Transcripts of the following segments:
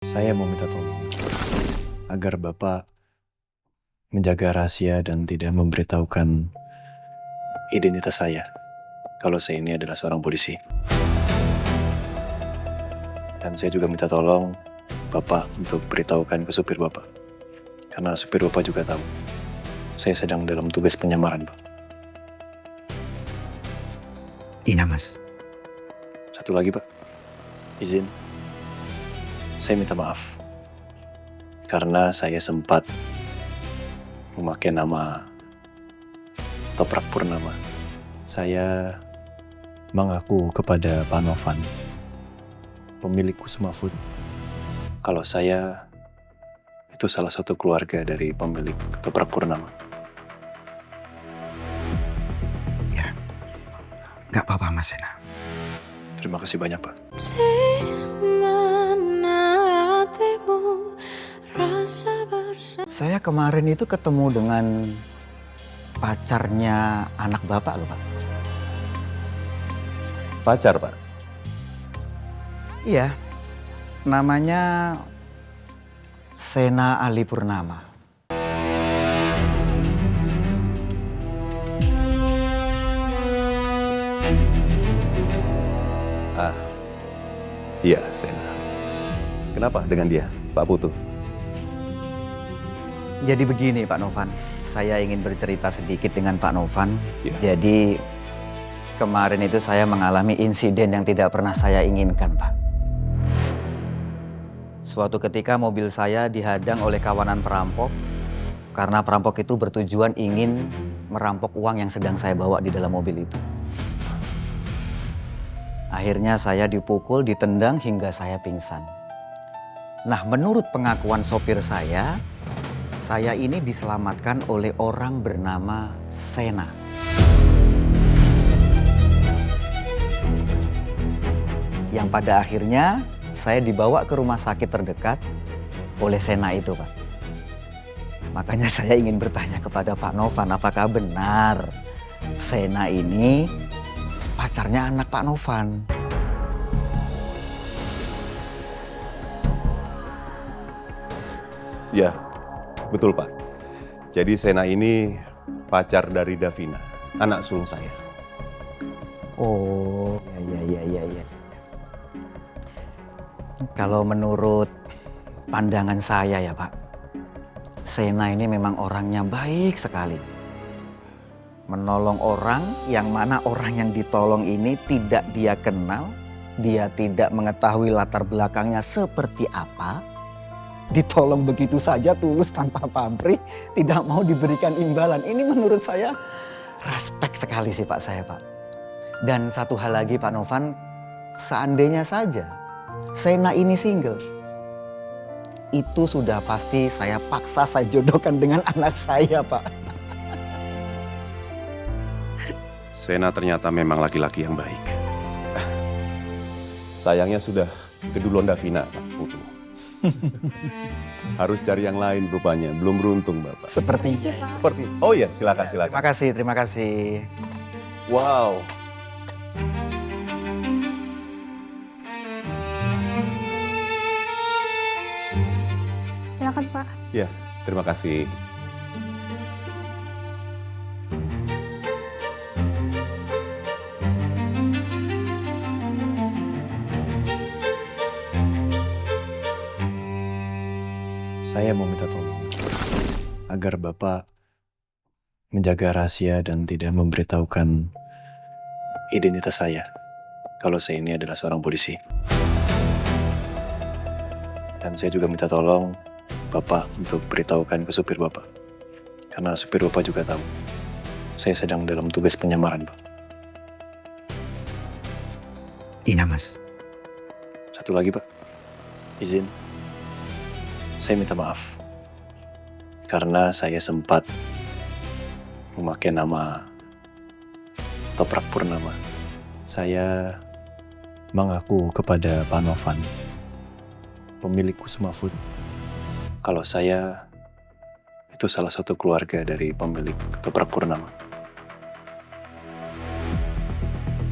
Saya mau minta tolong agar Bapak menjaga rahasia dan tidak memberitahukan identitas saya kalau saya ini adalah seorang polisi. Dan saya juga minta tolong Bapak untuk beritahukan ke supir Bapak. Karena supir Bapak juga tahu saya sedang dalam tugas penyamaran, Pak. Iya, Mas. Satu lagi, Pak. Izin. Saya minta maaf. Karena saya sempat memakai nama Toprak Purnama. Saya mengaku kepada Pak Novan, pemilik Kusuma Food, kalau saya itu salah satu keluarga dari pemilik Toprak Purnama. Ya, nggak apa-apa, Mas Sena. Terima kasih banyak, Pak. Saya kemarin itu ketemu dengan pacarnya anak Bapak loh, Pak. Pacar, Pak? Iya, namanya Sena Ali Purnama. Iya, Sena. Kenapa dengan dia, Pak Putu? Jadi begini, Pak Novan. Saya ingin bercerita sedikit dengan Pak Novan. Ya. Jadi kemarin itu saya mengalami insiden yang tidak pernah saya inginkan, Pak. Suatu ketika mobil saya dihadang oleh kawanan perampok karena perampok itu bertujuan ingin merampok uang yang sedang saya bawa di dalam mobil itu. Akhirnya saya dipukul, ditendang hingga saya pingsan. Nah, menurut pengakuan sopir saya ini diselamatkan oleh orang bernama Sena. Yang pada akhirnya saya dibawa ke rumah sakit terdekat oleh Sena itu, Pak. Makanya saya ingin bertanya kepada Pak Novan, apakah benar Sena ini pacarnya anak Pak Novan? Ya, betul Pak. Jadi Sena ini pacar dari Davina, anak sulung saya. Oh, ya. Kalau menurut pandangan saya ya Pak, Sena ini memang orangnya baik sekali. Menolong orang yang mana orang yang ditolong ini tidak dia kenal, dia tidak mengetahui latar belakangnya seperti apa. Ditolong begitu saja tulus tanpa pamrih, tidak mau diberikan imbalan. Ini menurut saya respect sekali sih Pak saya, Pak. Dan satu hal lagi Pak Novan, seandainya saja Sena ini single, itu sudah pasti saya paksa saya jodohkan dengan anak saya, Pak. Sena ternyata memang laki-laki yang baik. Sayangnya sudah keduluan Davina, Pak Putu. Harus cari yang lain rupanya, belum beruntung Bapak. Sepertinya. Oh iya, silakan. Terima kasih. Wow. Silakan Pak. Ya, terima kasih. Saya mau minta tolong agar Bapak menjaga rahasia dan tidak memberitahukan identitas saya kalau saya ini adalah seorang polisi. Dan saya juga minta tolong Bapak untuk beritahukan ke supir Bapak. Karena supir Bapak juga tahu saya sedang dalam tugas penyamaran, Pak. Iya, Mas. Satu lagi, Pak. Izin. Saya minta maaf. Karena saya sempat memakai nama Toprak Purnama. Saya mengaku kepada Pak Novan, pemilik Kusuma Food, kalau saya itu salah satu keluarga dari pemilik Toprak Purnama.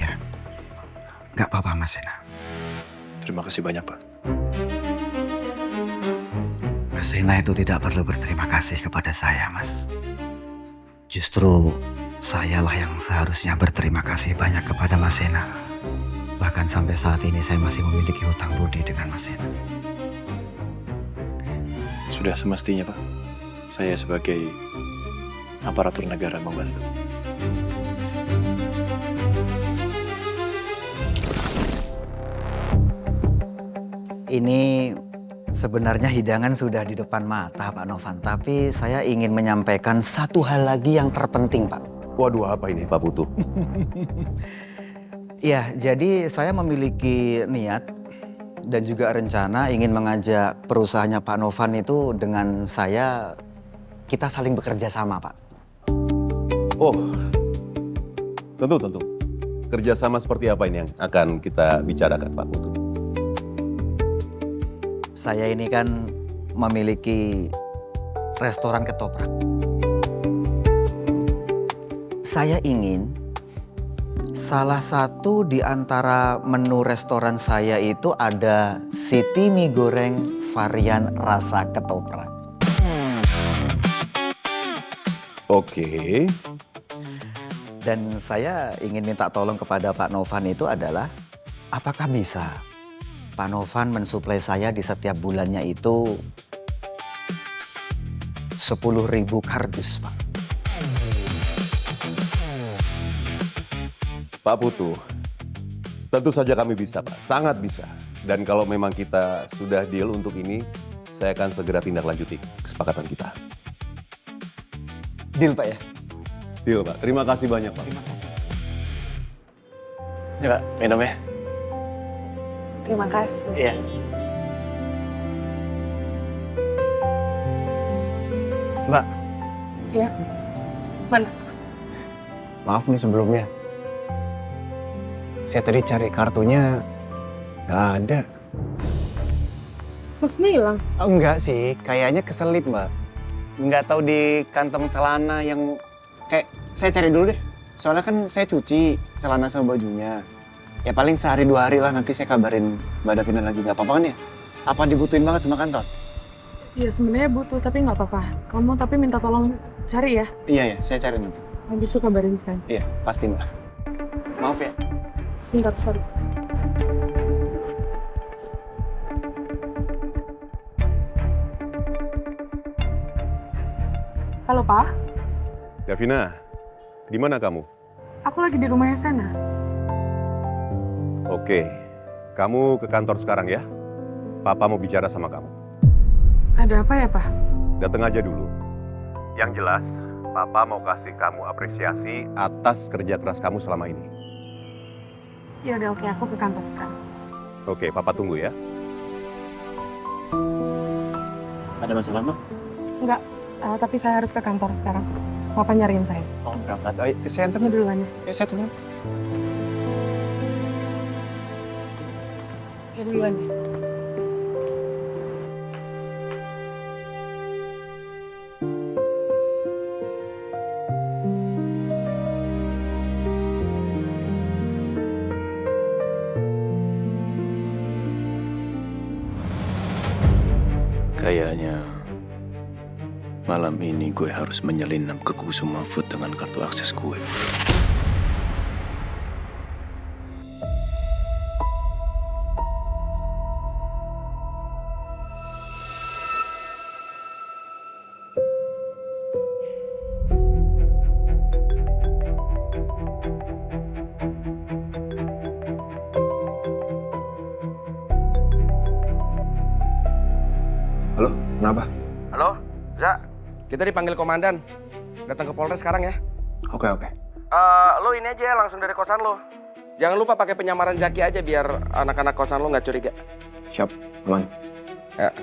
Ya, nggak apa-apa Mas Sena. Terima kasih banyak, Pak. Sena itu tidak perlu berterima kasih kepada saya, Mas. Justru sayalah yang seharusnya berterima kasih banyak kepada Mas Sena. Bahkan sampai saat ini saya masih memiliki hutang budi dengan Mas Sena. Sudah semestinya, Pak. Saya sebagai aparatur negara membantu. Ini sebenarnya hidangan sudah di depan mata, Pak Novan. Tapi saya ingin menyampaikan satu hal lagi yang terpenting, Pak. Waduh, apa ini Pak Putu? Ya, jadi saya memiliki niat dan juga rencana ingin mengajak perusahaannya Pak Novan itu dengan saya, kita saling bekerja sama, Pak. Oh, tentu. Kerjasama seperti apa ini yang akan kita bicarakan Pak Putu? Saya ini kan memiliki restoran ketoprak. Saya ingin salah satu di antara menu restoran saya itu ada Siti mie goreng varian rasa ketoprak. Oke. Dan saya ingin minta tolong kepada Pak Novan itu adalah, apakah bisa Pak Novan mensuplai saya di setiap bulannya itu 10.000 kardus, Pak. Pak Putu, tentu saja kami bisa Pak, sangat bisa. Dan kalau memang kita sudah deal untuk ini, saya akan segera tindak lanjuti kesepakatan kita. Deal, Pak ya? Deal Pak, terima kasih banyak Pak. Terima kasih. Ya, Pak, minum ya. Terima kasih. Iya. Mbak, Ya. Mana? maaf nih sebelumnya. Saya tadi cari kartunya, nggak ada. Maksudnya hilang? Oh, enggak sih, kayaknya keselip, Mbak. Nggak tahu di kantong celana yang kayak saya cari dulu deh. Soalnya kan saya cuci celana sama bajunya. Ya paling sehari 2 hari lah, nanti saya kabarin Mbak Davina lagi. Nggak apa-apa kan ya? Apa dibutuhin banget sama kantor? Iya sebenarnya butuh tapi nggak apa-apa. Kamu tapi minta tolong cari ya. Iya, saya cari nanti. Habis itu kabarin saya. Iya, pasti Mbak. Maaf ya. Sebentar, sorry. Halo Pak, Davina, di mana kamu? aku lagi di rumahnya Sena. Oke, kamu ke kantor sekarang ya. Papa mau bicara sama kamu. Ada apa ya Pak? Datang aja dulu. Yang jelas, Papa mau kasih kamu apresiasi atas kerja keras kamu selama ini. Ya udah oke, aku ke kantor sekarang. Oke, Papa tunggu ya. Ada masalah, Mbak? Enggak, tapi saya harus ke kantor sekarang. Papa nyariin saya. Oh, berangkat. Oh, saya antar. Ini duluan ya. Ya, saya tunggu. Saya duluan ya. Kayaknya malam ini gue harus menyelinap ke Kusuma Food dengan kartu akses gue. Halo, kenapa? Halo, Za. Kita dipanggil komandan. Datang ke Polres sekarang ya. Oke. Lo ini aja langsung dari kosan lo. Jangan lupa pakai penyamaran Zaki aja biar anak-anak kosan lo nggak curiga. Siap, aman. Ya.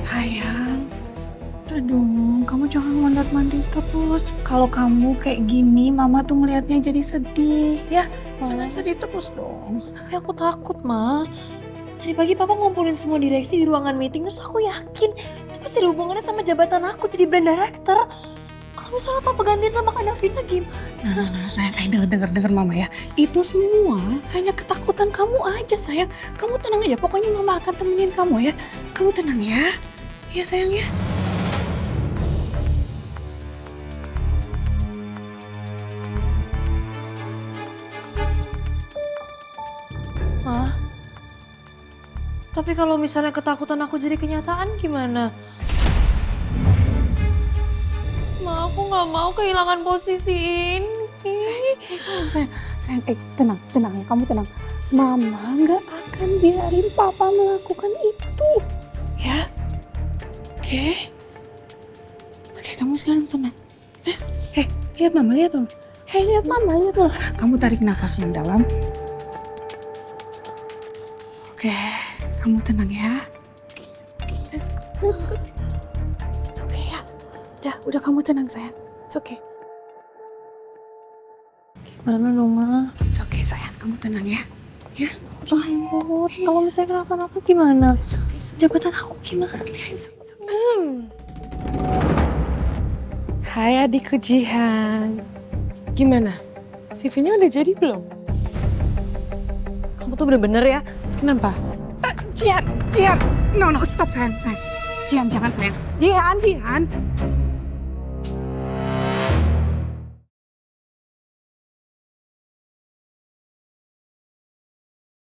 Sayang, udah dong, kamu jangan mandat-mandir terus. Kalau kamu kayak gini, mama tuh ngelihatnya jadi sedih, ya. Jangan sedih terus dong. Tapi aku takut, Ma. Tadi pagi papa ngumpulin semua direksi di ruangan meeting, terus aku yakin itu pasti ada hubungannya sama jabatan aku jadi brand director. Kalau misalnya papa gantiin sama Kak Davina gimana? Nah, sayang, denger mama ya. Itu semua hanya ketakutan kamu aja sayang. Kamu tenang aja, pokoknya mama akan temenin kamu ya. Kamu tenang ya. Ya sayang ya. Ma, tapi kalau misalnya ketakutan aku jadi kenyataan gimana? Ma, aku nggak mau kehilangan posisi ini. Sayang, tenang ya, kamu tenang. Mama nggak akan biarin papa melakukan itu, ya. Oke, kamu sekarang tenang. Lihat mama. Lihat mama. Kamu tarik nafas yang dalam. Oke, kamu tenang ya. Let's go. It's okay ya. Udah kamu tenang sayang. It's okay. Gimana dong, Ma? It's okay sayang, kamu tenang ya. Ya. Ayo, kalau misalnya kenapa-napa gimana? Jabatan aku gimana? Hai adikku Jihan. Gimana? CV-nya udah jadi belum? Kamu tuh bener-bener ya. Kenapa? Jihan. No, stop sayang. Jihan, jangan sayang. Jihan.